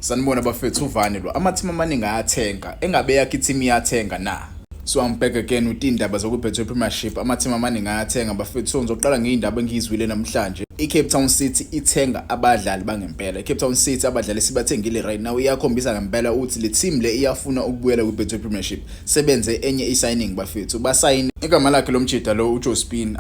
Sanibona bafethu uvane lo amathimi amaningi ayathenga engabe yakhe team iyathenga na. So I'm back again with indaba zokubhethwe Premiership. Amathimi amaningi ayathenga bafethu ngizoqala ngeindaba engizwile namhlanje. iCape Town City ithenga abadlali bangempela. iCape Town City abadlali sibathengile right now iyakhombisa ngempela ukuthi le team le iyafuna ukubuyela kubhethwe Premiership. Sebenze enye i-signing bafethu. Basayini igama lakhe lomjida lo uJospin.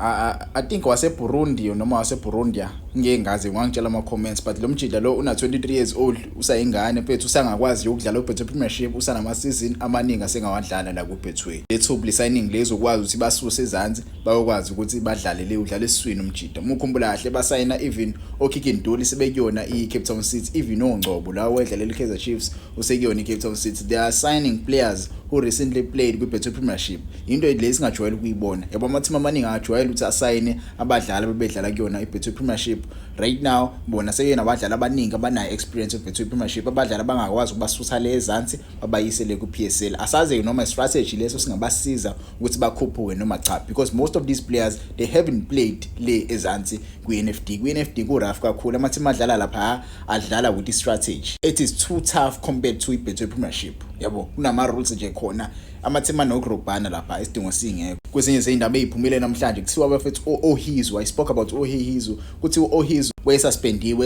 I think wase Burundi noma wase Burundia. Ngeke ngazi ngangitshela ama comments but lo mjida lo una 23 years old usayingane mfethu usangakwazi ukudlala kubhethwe Premiership usanama season amaningi asengawadlala la kubhethwe. Lethubu signing lezokwazi ukuthi basuse ezansi bayokwazi ukuthi badlale le udlala esiswini umjida. Mukhumbula kahle basayina even oKikinduli sebekuyona iCape Town City even oNgcobo la wedlalela iKaizer Chiefs usekuyona iCape Town City. They are signing players who recently played kubhethwe Premiership. Into le singajwayele ukuyibona. Yabo amathimi amaningi ajwayele ukuthi asayine abadlali bebedlala kuyona iBhethwe Premiership. Right now bona sekuyena abadlali abaningi abanayo experience eBhethwe Premiership abadlali abangakwazi ukubasusa le ezansi babayisele kuPSL. Asaze noma strategy leso singabasiza ukuthi bakhuphuke noma cha because most of these players they haven't played le ezansi kuNFD. kuNFD kuraf kakhulu amathimi adlala lapha adlala with strategy. It is too tough compared to iBhethwe Premiership. Yabo kunama rules nje khona amathima noGrobana lapha isidingo singekho. Kwezinye izindaba eziphumile namhlanje kuthiwa bafethu Ohizu I spoke about Ohizu kuthi uOhizu wesuspendiwe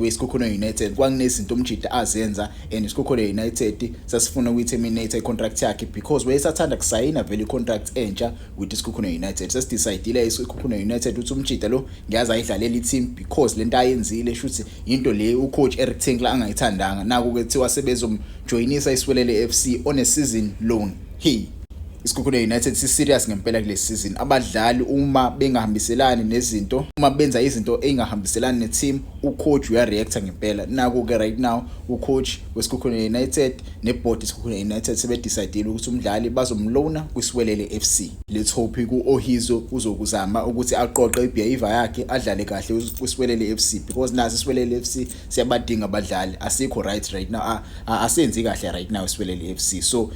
iSikhukhune United kwanginezinto umjida azenza and iSikhukhune United sasifuna ukuyiterminate icontract yakhe because wayesathanda kusayina vele icontract entsha with iSikhukhune United. Sesidecidile iSikhukhune United ukuthi umjida lo ngiyaza ayidlalela iteam because lento ayenzile shuthi into le ucoach Eric Tinkler angayithandanga naku kuthiwa sebezomjoinisa iSwelele FC on a season loan. iSikhukhune United si serious ngempela kule season. Abadlali uma bengahambiselani nezinto uma benza izinto engahambiselani neteam ucoach uyareacta ngempela. Naku ke right now ucoach weSikhukhune United neboard iSikhukhune United sebedecide ukuthi umdlali bazomlona kwiSwelele FC. Let's hope kuOhizo uzokuzama ukuthi aqoqe ibehavior yakhe adlale kahle kwiSwelele FC because nazi iSwelele FC siyabadinga abadlali asikho right now asenzi kahle right now iSwelele FC. So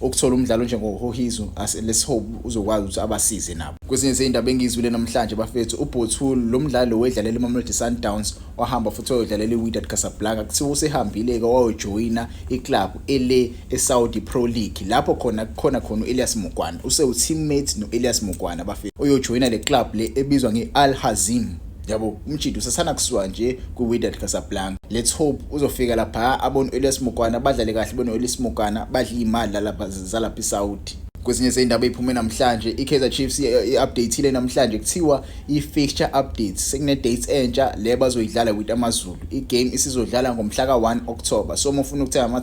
ukuthola umdlalo njengoHizu let's hope uzokwazi ukuthi abasize nabo. Kwezinye izindaba engizwile namhlanje bafethu uBothul lo mdlalo wedlalela iMamelodi Sundowns wahamba futhi wedlalela iWydad Casablanca kuthiwa usehambile ke wajoina iclub ele eSaudi Pro League lapho khona uElias Mugwana usewu-teammate noElias Mugwana bafethu uyojoina le club le ebizwa ngeAl Hazim. Yabo umjidi usasana kusuka nje kuWydad Casablanca. Let's hope uzofika lapha abone uElias Mugwana badlale kahle bona uElias Mugwana badla imali lapha zalapha eSaudi. Kwezinye izindaba eziphuma namhlanje iKaizer Chiefs iupdateile namhlanje kuthiwa ifixture updates sekune dates entsha le bazoyidlala with AmaZulu. Igame isizodlala ngomhla ka1 October. So mufuna ukuthenga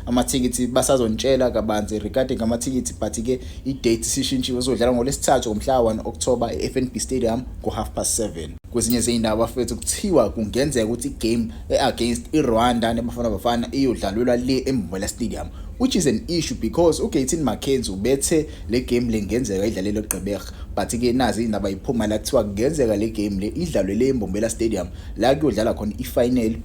amathikithi basazontshela kabanzi regarding amathikithi but ke idate sishintshiwe uzodlala ngolesithathu ngomhla ka1 October eFNB Stadium ngo7:30. Kwezinye izindaba bafethu kuthiwa kungenzeka ukuthi igame against iRwanda neBafana Bafana iyodlalelwa le eMbombela Stadium, which is an issue because uGaten Mackenzie ubethe le game lengenzeka idlalelo Gqeberha but ke nazi indaba iphuma la kuthiwa kungenzeka le game le idlalwe eMbombela Stadium la kuyodlala khona ifinal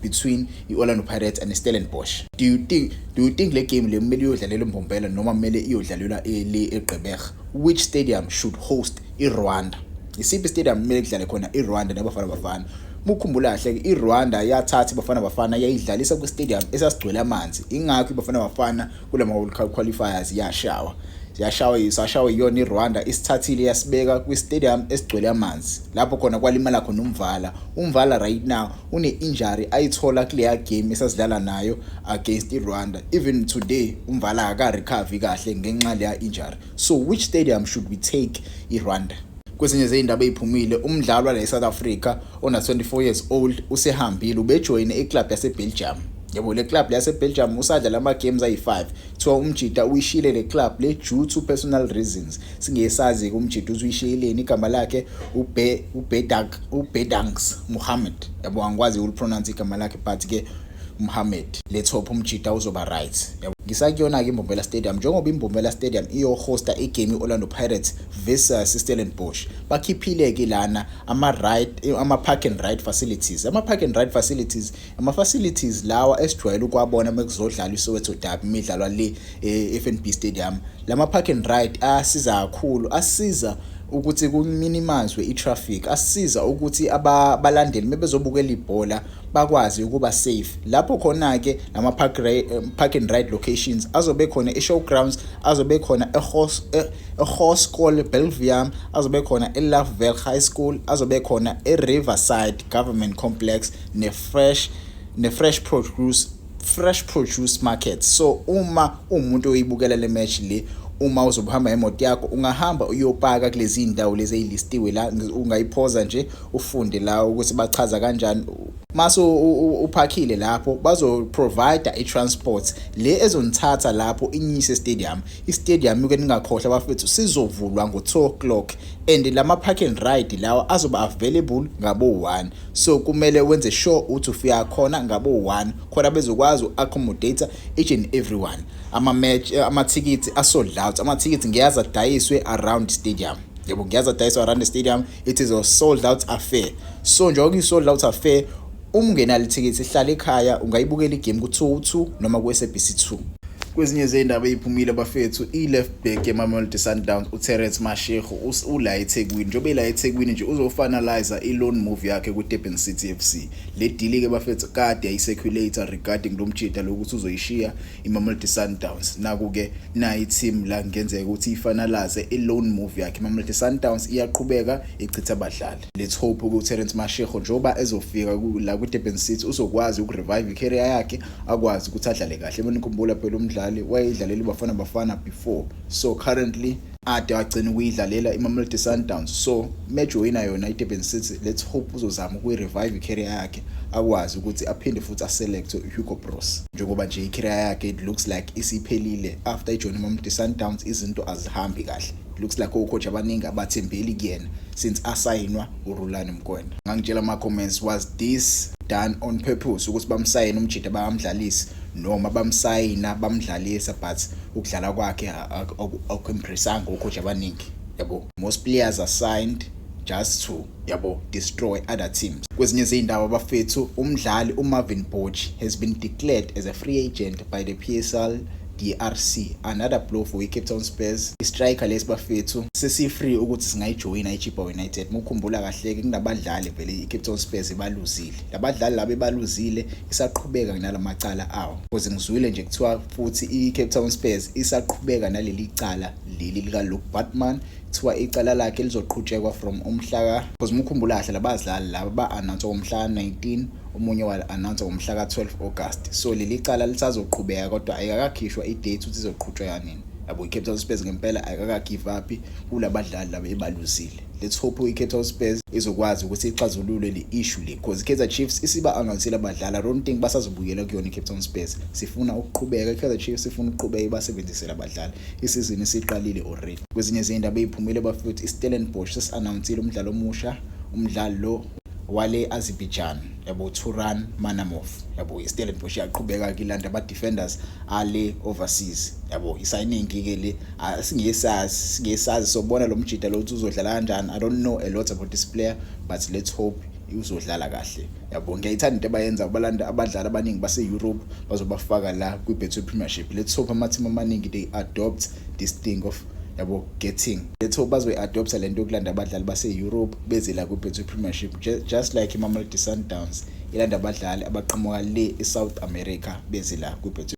between iOrlando Pirates and Stellenbosch. Do you think le game le kumele iyodlalelwa eMbombela noma kumele iyodlalelwa le eGqeberha? Which stadium should host iRwanda? Isiphi stadium kumele kudlale khona iRwanda neBafana Bafana? Mukhumbula kahle iRwanda yathatha iBafana Bafana yayidlalisa kwi-stadium esasigcwele amanzi. Ingakho iBafana Bafana kulama World Cup qualifiers yashawa iyona iRwanda isithathile yasibeka kwi-stadium esigcwele amanzi lapho khona kwalimala khona umvala right now une-injury ayithola kuleya game esasidlala nayo against iRwanda. Even today umvala akarecover kahle ngenxa leya injury. So which stadium should we take iRwanda? Kwezinye izindaba eziphumile umdlali wala eSouth Africa ona 24 years old usehambile ubejoyine iclub yaseBelgium. Yabo le club yaseBelgium usadlala ama games ayi5 kuthiwa umjida uyishile le club le due to personal reasons. Singesazi umjida uzuyishiyeleni igama lakhe uBedangs Mohammed. Yabo angikwazi ukupronounce igama lakhe but ke Mohammed. Let's hope umjida uzoba right. Ngisakuyona ke iMbombela Stadium njengoba iMbombela Stadium iyohosta igame iOrlando Pirates versus Stellenbosch. Bakhiphile ke lana ama park and ride facilities. Ama park and ride facilities facilities lawa esijwayele ukwabona mekuzodlala iSoweto Derby imidlalo le eFNB Stadium. Lama park and ride asiza kakhulu asiza ukuthi kuminimizwe i-traffic, asisiza ukuthi abalandeli mebezobukela ibhola bakwazi ukuba safe. Lapho khona-ke park and ride locations azobe khona e-showgrounds, azobe khona e-Hoërskool Belvedere, azobe khona e-Lovewell High School, azobe khona e-Riverside Government Complex, ne-Fresh Produce Market. So uma umuntu oyibukela le match le, uma uzohamba emoto yakho ungahamba uyopaka kulezi indawo lezi ezilistiwe la, ungayiphoza nje ufunde la ukuthi bachaza kanjani. Mase uphakile lapho bazoprovide i-transport le ezonithatha lapho inyise e-stadium. I-stadium ke ningakhohlwa bafethu sizovulwa ngo-2 o'clock and lama park and ride lawa azoba available ngabo-1. So kumele wenze sure ukuthi ufika khona ngabo-1 khona bezokwazi u-accommodate each and everyone. Amathikithi asold out, amathikithi ngiyazi adayiswe around stadium. Yebo, ngiyazi adayiswe around the stadium. It is a sold out affair. So njengoba i-sold out affair, ungenalo ithikithi hlala ekhaya ungayibukela igame ku-202 noma ku-SABC 2. Kwezinye zendaba eziphumile bafethu, i-left back yeMamelodi Sundowns uTerence Mashego ula eThekwini. Njobe la eThekwini nje uzofinalize i-loan move yakhe ku-Durban City FC. Le deal ke bafethu kade ayiseculator regarding lo mjida lokuthi uzoyishiya iMamelodi Sundowns. Naku ke na i-team la ngenzeka ukuthi ifinalize i-loan move yakhe. iMamelodi Sundowns iyaqhubeka ichitha abadlali. Let's hope ukuthi uTerence Mashego njoba ezofika la ku-Durban City uzokwazi ukurevive i-career yakhe, akwazi ukuthi adlale kahle. Benikhumbula phela umdlali wayidlalela Bafana before, so currently ade wagcina ukuyidlalela iMamelodi Sundowns. So match wina yona iDurban City, let's hope uzozama ukuyi-revive i-career yakhe, akwazi ukuthi aphinde futhi aselect Hugo Bros. Njengoba nje i-career yakhe it looks like isiphelile after ijoin iMamelodi Sundowns, izinto azihambi kahle. It looks like ocoach abaningi abathembeli kuyena since asayinwa uRulani Mkwena. Ngangitshela ama-comments, was this done on purpose ukuthi bamsayine umjida bayamdlalisa noma bamsayina bamdlalisa but ukudlala kwakhe akuimpressanga ocoach abaningi? Yabo, most players are signed just to destroy other teams. Kwezinye izindaba bafethu, umdlali uMarvin Botch has been declared as a free agent by the PSL DRC, another blow for Cape Town Spurs. Istriker lesi bafethu sesi-free ukuthi singayijoyina iChippa United. Mukhumbula kahle ke kunabadlali vele iCape Town Spurs ebaluzile. Labadlali laba ebaluzile isaqhubeka nalamacala awo. Because ngizwile nje kuthiwa futhi iCape Town Spurs isaqhubeka naleli cala leli lika Luke Batman, kuthiwa icala lakhe lizoqhutshekwa from umhlaka, because mukhumbula kahle labadlali laba ba-announce ngomhlaka 19, omunye wa-announce ngomhlaka 12 August. So leli cala lisazoqhubeka kodwa ayikakhishwa i-date ukuthi izoqhutshwa nini. Yabo, iCape Town Spurs ngempela ayikagive up kulabadlali laba ebaluzile. Let's hope iCape Town Spurs izokwazi ukuthi ixazulule le issue le, because iKaizer Chiefs isiba announceela abadlali. I don't think basazobuyela kuyona iCape Town Spurs. Sifuna ukuqhubeka, iKaizer Chiefs sifuna ukuqhubeka ibasebenzisela abadlali. Isizini isiqalile already. Kwezinye izindaba eziphumile bafethu, iStellenbosch sesi-announcele umdlalo omusha, umdlalo lo wale Azerbaijan, yabo, Turan Manamov. Yabo, iStellenbosch yaqhubeka kilanda ama-defenders ale overseas. Yabo, i-signing ke le singesazi sobona lo mjida lo uzodlala kanjani. I don't know a lot about this player, but let's hope uzodlala kahle. Yabo, ngiyayithanda into abayenza abalanda abadlali abaningi base-Europe bazobafaka la kwi-Betway Premiership. Let's hope ama-team amaningi they adopt this thing of getting. Let's hope bazoyi-adopta lento yokulanda abadlali base-Europe beze la kwi-Betway Premiership, just like iMamelodi Sundowns ilanda abadlali abaqhamuka le eSouth America beze la kwi-Betway